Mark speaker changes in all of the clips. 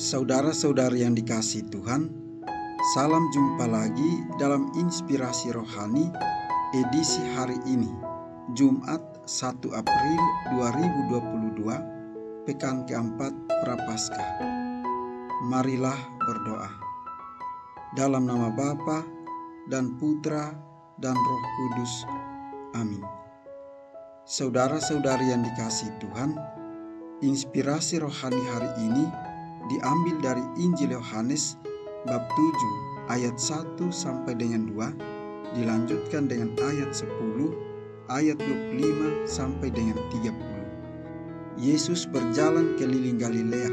Speaker 1: Saudara-saudari yang dikasihi Tuhan, salam jumpa lagi dalam Inspirasi Rohani edisi hari ini, Jumat 1 April 2022, pekan keempat Prapaskah. Marilah berdoa. Dalam nama Bapa dan Putra dan Roh Kudus. Amin. Saudara-saudari yang dikasihi Tuhan, inspirasi rohani hari ini diambil dari Injil Yohanes bab 7 ayat 1 sampai dengan 2, dilanjutkan dengan ayat 10, ayat 25 sampai dengan 30. Yesus berjalan keliling Galilea.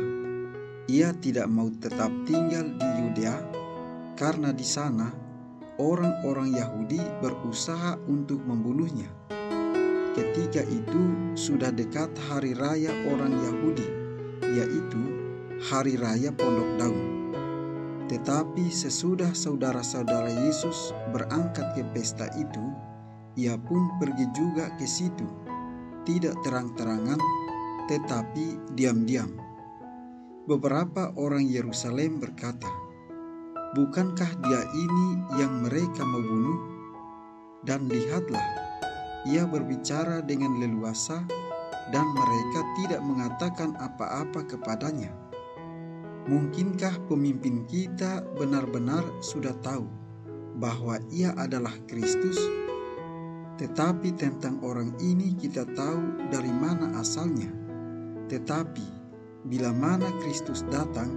Speaker 1: Ia tidak mau tetap tinggal di Yudea karena di sana orang-orang Yahudi berusaha untuk membunuhnya. Ketika itu sudah dekat hari raya orang Yahudi, yaitu Hari Raya Pondok Daun. Tetapi sesudah saudara-saudara Yesus berangkat ke pesta itu, ia pun pergi juga ke situ, tidak terang-terangan, tetapi diam-diam. Beberapa orang Yerusalem berkata, "Bukankah dia ini yang mereka mau bunuh? Dan lihatlah, ia berbicara dengan leluasa dan mereka tidak mengatakan apa-apa kepadanya. Mungkinkah pemimpin kita benar-benar sudah tahu bahwa ia adalah Kristus? Tetapi tentang orang ini kita tahu dari mana asalnya. Tetapi bila mana Kristus datang,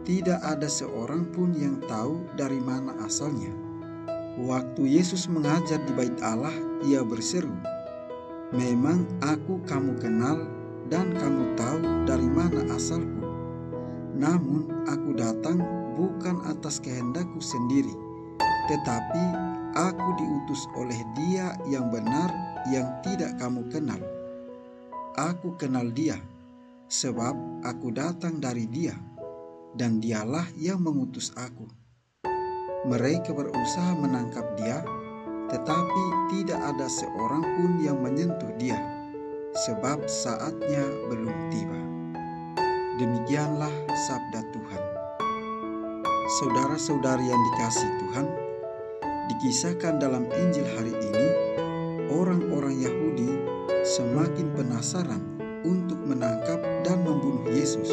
Speaker 1: tidak ada seorang pun yang tahu dari mana asalnya." Waktu Yesus mengajar di Bait Allah, ia berseru, "Memang aku kamu kenal dan kamu tahu dari mana asalku. Namun aku datang bukan atas kehendakku sendiri, tetapi aku diutus oleh Dia yang benar yang tidak kamu kenal. Aku kenal Dia, sebab aku datang dari Dia, dan Dialah yang mengutus aku." Mereka berusaha menangkap Dia, tetapi tidak ada seorang pun yang menyentuh Dia, sebab saatnya belum tiba. Demikianlah sabda Tuhan. Saudara-saudari yang dikasihi Tuhan, dikisahkan dalam Injil hari ini, orang-orang Yahudi semakin penasaran untuk menangkap dan membunuh Yesus.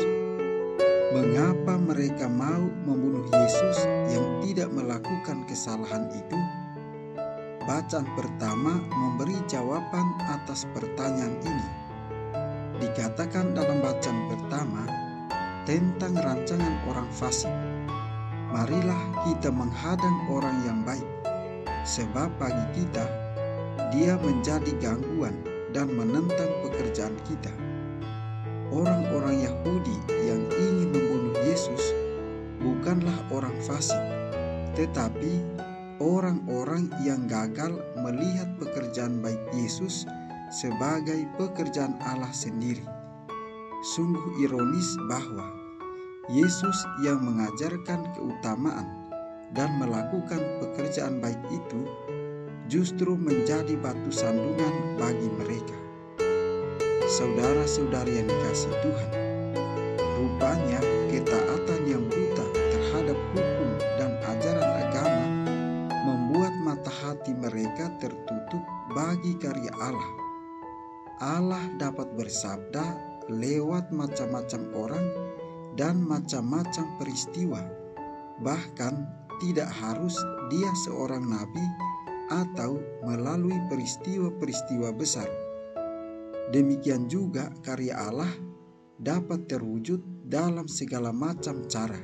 Speaker 1: Mengapa mereka mau membunuh Yesus yang tidak melakukan kesalahan itu? Bacaan pertama memberi jawaban atas pertanyaan ini. Dikatakan dalam bacaan pertama tentang rancangan orang fasik. Marilah kita menghadang orang yang baik, sebab bagi kita dia menjadi gangguan dan menentang pekerjaan kita. Orang-orang Yahudi yang ingin membunuh Yesus bukanlah orang fasik, tetapi orang-orang yang gagal melihat pekerjaan baik Yesus sebagai pekerjaan Allah sendiri. Sungguh ironis bahwa Yesus yang mengajarkan keutamaan dan melakukan pekerjaan baik itu justru menjadi batu sandungan bagi mereka. Saudara-saudari yang dikasihi Tuhan, rupanya ketaatan yang buta terhadap hukum dan ajaran agama membuat mata hati mereka tertutup bagi karya Allah. Allah dapat bersabda lewat macam-macam orang dan macam-macam peristiwa, bahkan tidak harus dia seorang nabi atau melalui peristiwa-peristiwa besar. Demikian juga karya Allah dapat terwujud dalam segala macam cara.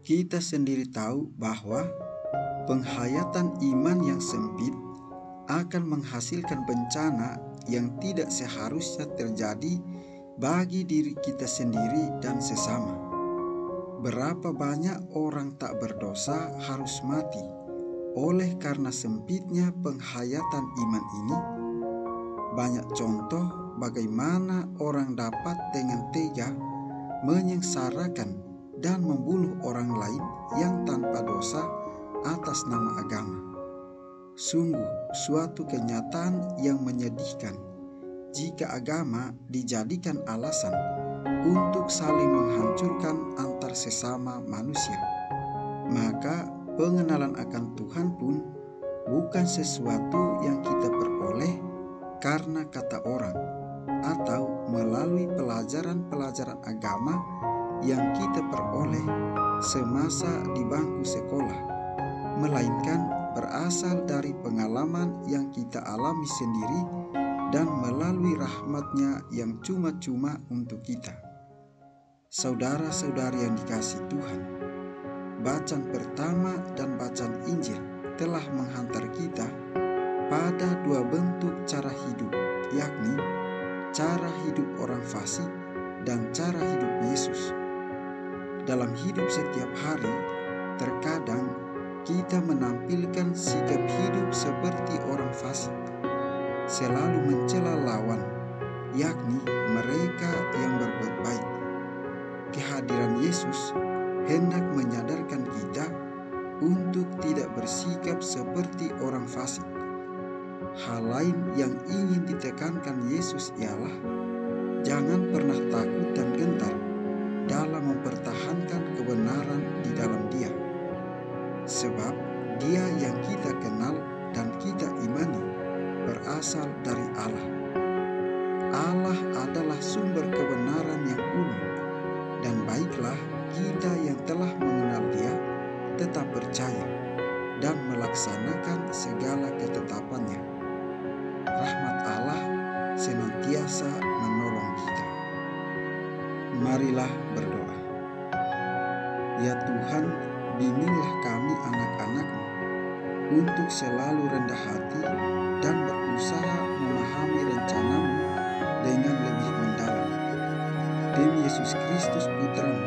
Speaker 1: Kita sendiri tahu bahwa penghayatan iman yang sempit akan menghasilkan bencana yang tidak seharusnya terjadi bagi diri kita sendiri dan sesama. Berapa banyak orang tak berdosa harus mati oleh karena sempitnya penghayatan iman ini? Banyak contoh bagaimana orang dapat dengan tega menyengsarakan dan membunuh orang lain yang tanpa dosa atas nama agama. Sungguh suatu kenyataan yang menyedihkan jika agama dijadikan alasan untuk saling menghancurkan antar sesama manusia. Maka pengenalan akan Tuhan pun bukan sesuatu yang kita peroleh karena kata orang atau melalui pelajaran-pelajaran agama yang kita peroleh semasa di bangku sekolah, melainkan berasal dari pengalaman yang kita alami sendiri dan melalui rahmat-Nya yang cuma-cuma untuk kita. Saudara-saudari yang dikasihi Tuhan, bacaan pertama dan bacaan Injil telah menghantar kita pada dua bentuk cara hidup, yakni cara hidup orang fasik dan cara hidup Yesus. Dalam hidup setiap hari, terkadang kita menampilkan sikap hidup seperti orang fasik, selalu mencela lawan, yakni mereka yang berbuat baik. Kehadiran Yesus hendak menyadarkan kita untuk tidak bersikap seperti orang fasik. Hal lain yang ingin ditekankan Yesus ialah jangan pernah takut dan gentar dalam mempertahankan kebenaran di dalam Dia. Sebab Dia yang kita kenal dan kita imani berasal dari Allah. Allah adalah sumber kebenaran yang ulung, dan baiklah kita yang telah mengenal Dia tetap percaya dan melaksanakan segala ketetapan-Nya. Rahmat Allah senantiasa menolong kita. Marilah berdoa. Ya Tuhan, bimbinglah kami anak-anak-Mu untuk selalu rendah hati dan berusaha memahami rencana-Mu dengan lebih mendalam. Demi Yesus Kristus Putra-Mu,